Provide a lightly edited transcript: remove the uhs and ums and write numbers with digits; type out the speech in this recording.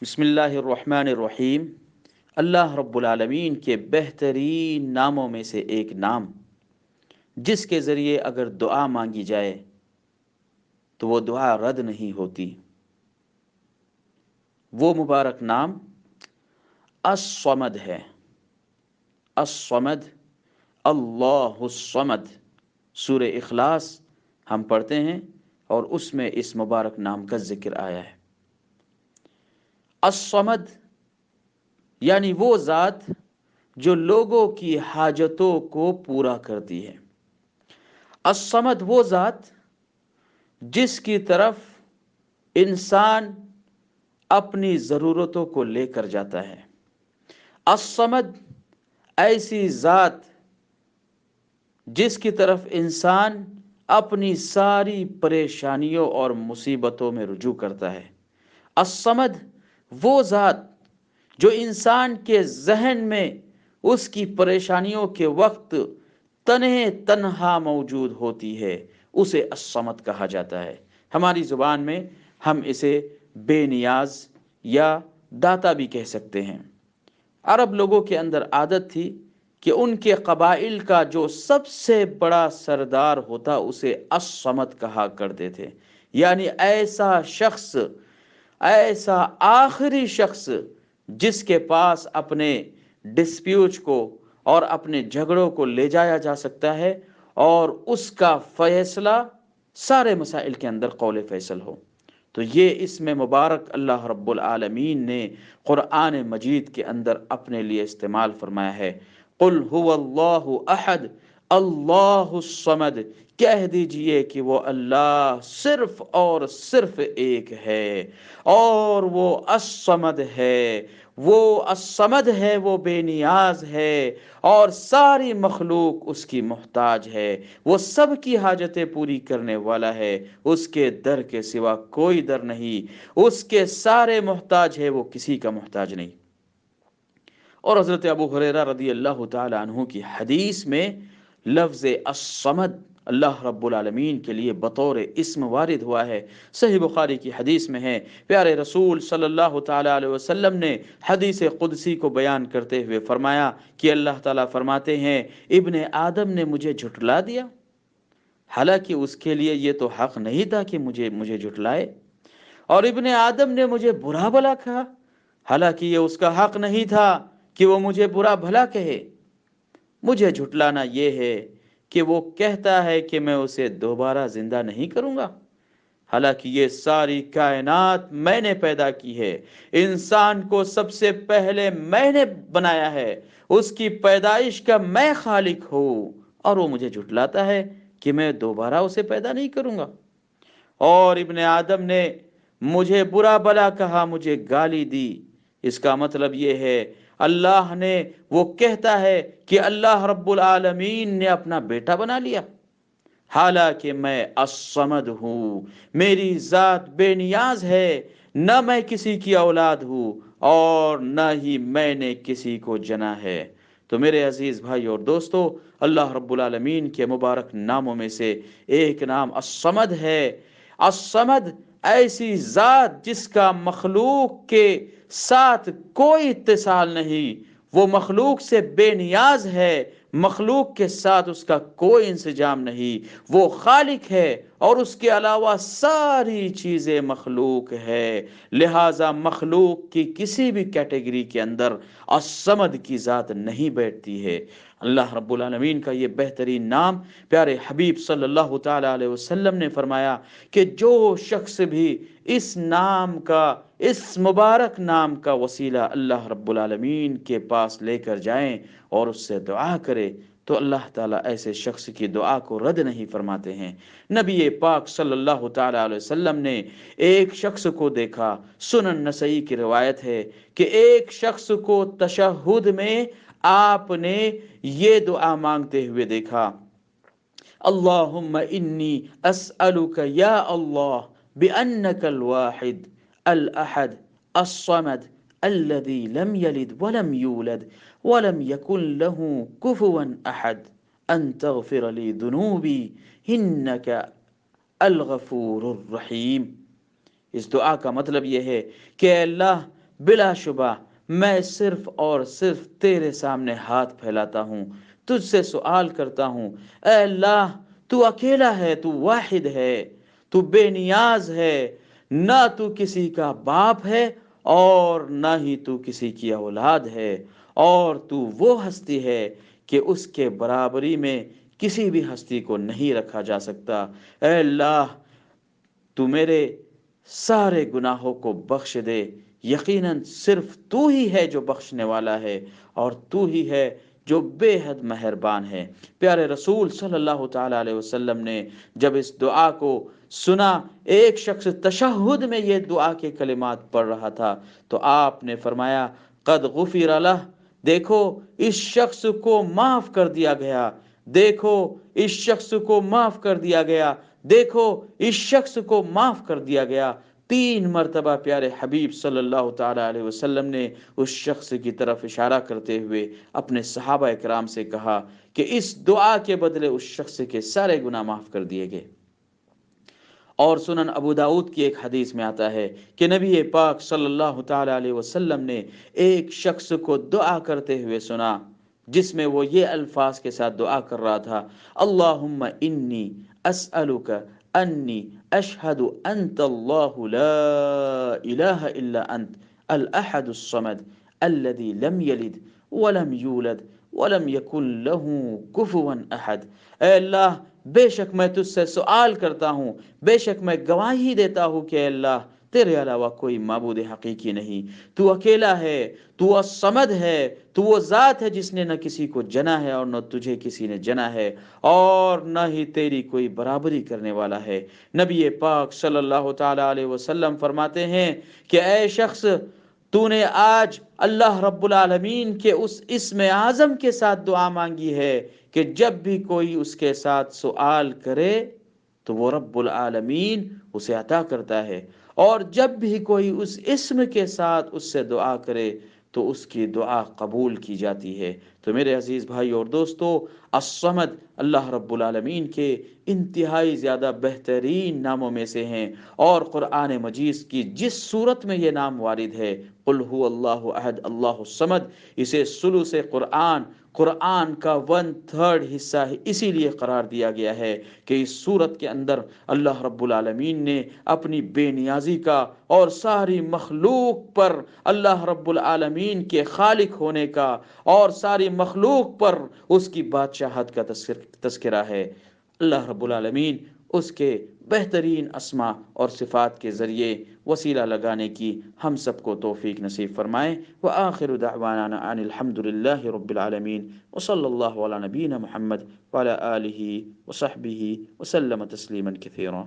بسم اللہ الرحمن الرحیم۔ اللہ رب العالمین کے بہترین ناموں میں سے ایک نام جس کے ذریعے اگر دعا مانگی جائے تو وہ دعا رد نہیں ہوتی، وہ مبارک نام الصمد ہے۔ الصمد، اللہ الصمد، سورہ اخلاص ہم پڑھتے ہیں اور اس میں اس مبارک نام کا ذکر آیا ہے۔ الصمد یعنی وہ ذات جو لوگوں کی حاجتوں کو پورا کرتی ہے۔ الصمد وہ ذات جس کی طرف انسان اپنی ضرورتوں کو لے کر جاتا ہے۔ الصمد ایسی ذات جس کی طرف انسان اپنی ساری پریشانیوں اور مصیبتوں میں رجوع کرتا ہے۔ الصمد وہ ذات جو انسان کے ذہن میں اس کی پریشانیوں کے وقت تنہا موجود ہوتی ہے، اسے الصمد کہا جاتا ہے۔ ہماری زبان میں ہم اسے بے نیاز یا داتا بھی کہہ سکتے ہیں۔ عرب لوگوں کے اندر عادت تھی کہ ان کے قبائل کا جو سب سے بڑا سردار ہوتا اسے الصمد کہا کرتے تھے، یعنی ایسا شخص، ایسا آخری شخص جس کے پاس اپنے ڈسپیوٹ کو اور اپنے جھگڑوں کو لے جایا جا سکتا ہے اور اس کا فیصلہ سارے مسائل کے اندر قول فیصل ہو۔ تو یہ اسم مبارک اللہ رب العالمین نے قرآن مجید کے اندر اپنے لیے استعمال فرمایا ہے۔ قل هو اللہ احد اللہ الصمد، کہہ دیجئے کہ وہ اللہ صرف اور صرف ایک ہے اور وہ الصمد ہے، وہ الصمد ہے، وہ بے نیاز ہے اور ساری مخلوق اس کی محتاج ہے، وہ سب کی حاجتیں پوری کرنے والا ہے، اس کے در کے سوا کوئی در نہیں، اس کے سارے محتاج ہے، وہ کسی کا محتاج نہیں۔ اور حضرت ابو ہریرہ رضی اللہ تعالی عنہ کی حدیث میں لفظ الصمد اللہ رب العالمین کے لیے بطور اسم وارد ہوا ہے۔ صحیح بخاری کی حدیث میں ہے، پیارے رسول صلی اللہ تعالی علیہ وسلم نے حدیث قدسی کو بیان کرتے ہوئے فرمایا کہ اللہ تعالیٰ فرماتے ہیں ابن آدم نے مجھے جھٹلا دیا، حالانکہ اس کے لیے یہ تو حق نہیں تھا کہ مجھے جھٹلائے، اور ابن آدم نے مجھے برا بھلا کہا، حالانکہ یہ اس کا حق نہیں تھا کہ وہ مجھے برا بھلا کہے۔ مجھے جھٹلانا یہ ہے کہ وہ کہتا ہے کہ میں اسے دوبارہ زندہ نہیں کروں گا، حالانکہ یہ ساری کائنات میں نے پیدا کی ہے، انسان کو سب سے پہلے میں نے بنایا ہے، اس کی پیدائش کا میں خالق ہوں، اور وہ مجھے جھٹلاتا ہے کہ میں دوبارہ اسے پیدا نہیں کروں گا۔ اور ابن آدم نے مجھے برا بھلا کہا، مجھے گالی دی۔ اس کا مطلب یہ ہے اللہ نے، وہ کہتا ہے کہ اللہ رب العالمین نے اپنا بیٹا بنا لیا، حالانکہ میں الصمد ہوں، میری ذات بے نیاز ہے، نہ میں کسی کی اولاد ہوں اور نہ ہی میں نے کسی کو جنا ہے۔ تو میرے عزیز بھائی اور دوستو، اللہ رب العالمین کے مبارک ناموں میں سے ایک نام الصمد ہے۔ الصمد ایسی ذات جس کا مخلوق کے ساتھ کوئی اتصال نہیں، وہ مخلوق سے بے نیاز ہے، مخلوق کے ساتھ اس کا کوئی انسجام نہیں، وہ خالق ہے اور اس کے علاوہ ساری چیزیں مخلوق ہے، لہٰذا مخلوق کی کسی بھی کیٹیگری کے اندر الصمد کی ذات نہیں بیٹھتی ہے۔ اللہ رب العالمین کا یہ بہترین نام پیارے حبیب صلی اللہ تعالی علیہ وسلم نے فرمایا کہ جو شخص بھی اس نام کا، اس مبارک نام کا وسیلہ اللہ رب العالمین کے پاس لے کر جائیں اور اس سے دعا کرے تو اللہ تعالیٰ ایسے شخص کی دعا کو رد نہیں فرماتے ہیں۔ نبی پاک صلی اللہ تعالی علیہ وسلم نے ایک شخص کو دیکھا، سنن نسائی کی روایت ہے کہ ایک شخص کو تشہد میں آپ نے یہ دعا مانگتے ہوئے دیکھا، اللہم انی اسألک یا اللہ بأنک الواحد الاحد الصمد الذي لم يلد ولم يولد ولم يكن له كفوا احد ان تغفر لي ذنوبي انك الغفور الرحیم۔ اس دعا کا مطلب یہ ہے کہ اے اللہ، بلا شبہ میں صرف اور صرف تیرے سامنے ہاتھ پھیلاتا ہوں، تجھ سے سوال کرتا ہوں، اے اللہ تو اکیلا ہے، تو واحد ہے، تو بے نیاز ہے، نہ تو کسی کا باپ ہے اور نہ ہی تو کسی کی اولاد ہے، اور تو وہ ہستی ہے کہ اس کے برابری میں کسی بھی ہستی کو نہیں رکھا جا سکتا۔ اے اللہ تو میرے سارے گناہوں کو بخش دے، یقیناً صرف تو ہی ہے جو بخشنے والا ہے، اور تو ہی ہے جو بے حد مہربان ہے۔ پیارے رسول صلی اللہ تعالی علیہ وسلم نے جب اس دعا کو سنا، ایک شخص تشہد میں یہ دعا کے کلمات پڑھ رہا تھا، تو آپ نے فرمایا قد غفر لہ، دیکھو اس شخص کو معاف کر دیا گیا، دیکھو اس شخص کو معاف کر دیا گیا، دیکھو اس شخص کو معاف کر دیا گیا۔ 3 مرتبہ پیارے حبیب صلی اللہ تعالی علیہ وسلم نے اس شخص کی طرف اشارہ کرتے ہوئے اپنے صحابہ اکرام سے کہا کہ اس دعا کے بدلے اس شخص کے سارے گناہ معاف کر دیے گئے۔ اور سنن ابو داؤد کی ایک حدیث میں آتا ہے کہ نبی پاک صلی اللہ تعالی علیہ وسلم نے ایک شخص کو دعا کرتے ہوئے سنا، جس میں وہ یہ الفاظ کے ساتھ دعا کر رہا تھا، اللہم انی اسألک انی اشہد انت اللہ لا الہ الا انت الاحد الصمد الذي لم یلد ولم یولد ولم یکن له کفوا احد۔ اے اللہ بے شک میں تجھ سے سوال کرتا ہوں، بے شک میں گواہی دیتا ہوں کہ اے اللہ تیرے علاوہ کوئی معبود حقیقی نہیں، تو اکیلا ہے، تو الصمد ہے، تو وہ ذات ہے جس نے نہ کسی کو جنا ہے اور نہ تجھے کسی نے جنا ہے، اور نہ ہی تیری کوئی برابری کرنے والا ہے۔ نبی پاک صلی اللہ تعالی علیہ وسلم فرماتے ہیں کہ اے شخص تو نے آج اللہ رب العالمین کے اس اسم اعظم کے ساتھ دعا مانگی ہے کہ جب بھی کوئی اس کے ساتھ سوال کرے تو وہ رب العالمین اسے عطا کرتا ہے، اور جب بھی کوئی اس اسم کے ساتھ اس سے دعا کرے تو اس کی دعا قبول کی جاتی ہے۔ تو میرے عزیز بھائی اور دوستو، الصمد اللہ رب العالمین کے انتہائی زیادہ بہترین ناموں میں سے ہیں، اور قرآن مجید کی جس صورت میں یہ نام وارد ہے، قل هو اللہ احد اللہ الصمد، اسے ثلث قرآن کا 1/3 حصہ اسی لیے قرار دیا گیا ہے کہ اس صورت کے اندر اللہ رب العالمین نے اپنی بے نیازی کا اور ساری مخلوق پر اللہ رب العالمین کے خالق ہونے کا اور ساری مخلوق پر اس کی بادشاہت کا تذکرہ ہے۔ اللہ رب العالمین اس کے بہترین اسما اور صفات کے ذریعے وسیلہ لگانے کی ہم سب کو توفیق نصیب فرمائے۔ وآخر دعوانا ان الحمد للہ رب العالمین، وصلی اللہ علی نبینا محمد وعلی آلہ وصحبہ وسلم تسلیما کثیرا۔